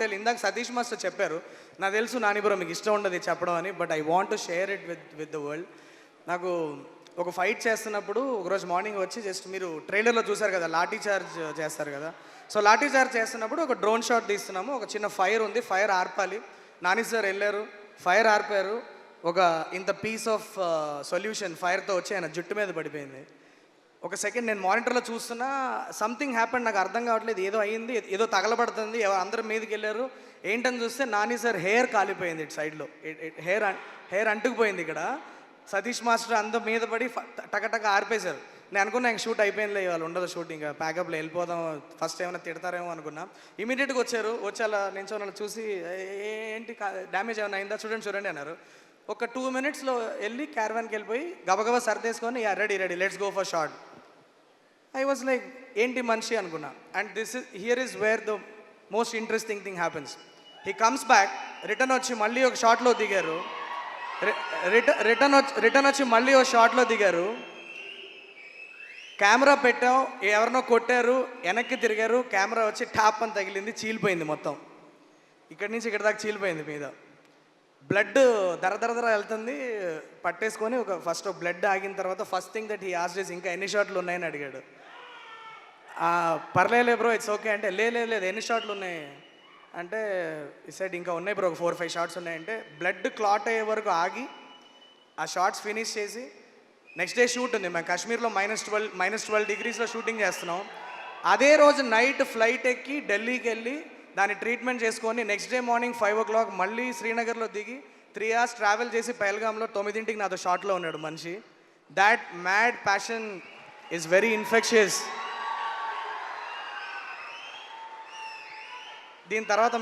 Tell. ఇందాక Satish master చెప్పారు, నాకు తెలుసు నాని బ్రో మీకు ఇష్టం ఉండదు చెప్పడం అని, but I want to share it with the world. నాకు ఒక ఫైట్ చేస్తున్నప్పుడు ఒకరోజు మార్నింగ్ వచ్చి జస్ట్ మీరు ట్రైలర్లో చూసారు కదా లాఠీ చార్జ్ చేస్తారు కదా, సో లాఠీ చార్జ్ చేస్తున్నప్పుడు ఒక డ్రోన్ షాట్ తీస్తున్నాము, ఒక చిన్న ఫైర్ ఉంది, ఫైర్ ఆర్పాలి. నాని సార్ వెళ్ళారు, ఫైర్ ఆర్పారు, ఒక ఇంత పీస్ ఆఫ్ సొల్యూషన్ ఫైర్తో వచ్చి ఆయన జుట్టు మీద పడిపోయింది. ఒక సెకండ్ నేను మానిటర్లో చూస్తున్నా, సంథింగ్ హ్యాపెన్, నాకు అర్థం కావట్లేదు, ఏదో అయ్యింది, ఏదో తగలబడుతుంది, అందరి మీదకి వెళ్ళారు. ఏంటని చూస్తే నాని సార్ హెయిర్ కాలిపోయింది ఇటు సైడ్లో, హెయిర్ అంటుకుపోయింది ఇక్కడ. సతీష్ మాస్టర్ అందరి మీద పడి టకటక ఆర్పేశారు. నేను అనుకున్నా ఇంక షూట్ అయిపోయిందిలే, ఇవాళ ఉండదు షూట్, ఇంకా ప్యాకప్లో వెళ్ళిపోదాం, ఫస్ట్ ఏమైనా తిడతారేమో అనుకున్నా. ఇమీడియట్గా వచ్చారు, వచ్చి అలా నించోని చూసి ఏంటి డ్యామేజ్ ఏమైనా అయిందా చూడండి అన్నారు. ఒక 2 minutesలో వెళ్ళి క్యారవాన్కి వెళ్ళిపోయి గబగబా సర్దేసుకొని ready let's go for shot. I was like ఏంటి మనిషి అనుకున్నా. And here is where the most interesting thing happens. He comes back, return వచ్చి మళ్ళీ ఒక షాట్లో దిగారు, రిటర్న్ వచ్చి మళ్ళీ ఒక షాట్లో దిగారు. కెమెరా పెట్టాం, ఎవరినో కొట్టారు, వెనక్కి తిరిగారు, కెమెరా వచ్చి ట్యాప్ అని తగిలింది, చీలిపోయింది మొత్తం, ఇక్కడి నుంచి ఇక్కడ దాకా చీలిపోయింది మీద. బ్లడ్ దర వెళ్తుంది, పట్టేసుకొని ఫస్ట్ బ్లడ్ ఆగిన తర్వాత first thing that he asked is ఇంకా ఎన్ని షాట్లు ఉన్నాయని అడిగాడు. పర్లేలే బ్రో ఇట్స్ ఓకే అంటే, లేదు ఎన్ని షాట్లు ఉన్నాయి అంటే, ఈ సైడ్ ఇంకా ఉన్నాయి బ్రో, ఒక 4-5 షాట్స్ ఉన్నాయంటే, బ్లడ్ క్లాట్ అయ్యే వరకు ఆగి ఆ షార్ట్స్ ఫినిష్ చేసి నెక్స్ట్ డే షూట్ ఉంది. మేము కాశ్మీర్లో -12 degreesలో షూటింగ్ చేస్తున్నాం. అదే రోజు నైట్ ఫ్లైట్ ఎక్కి ఢిల్లీకి వెళ్ళి దాన్ని ట్రీట్మెంట్ చేసుకొని నెక్స్ట్ డే మార్నింగ్ 5 o'clock మళ్ళీ శ్రీనగర్లో దిగి 3 hours ట్రావెల్ చేసి పహల్గామ్లో 9ంటికి నాతో షాట్లో ఉన్నాడు మనిషి. That mad passion is very infectious. దీని తర్వాత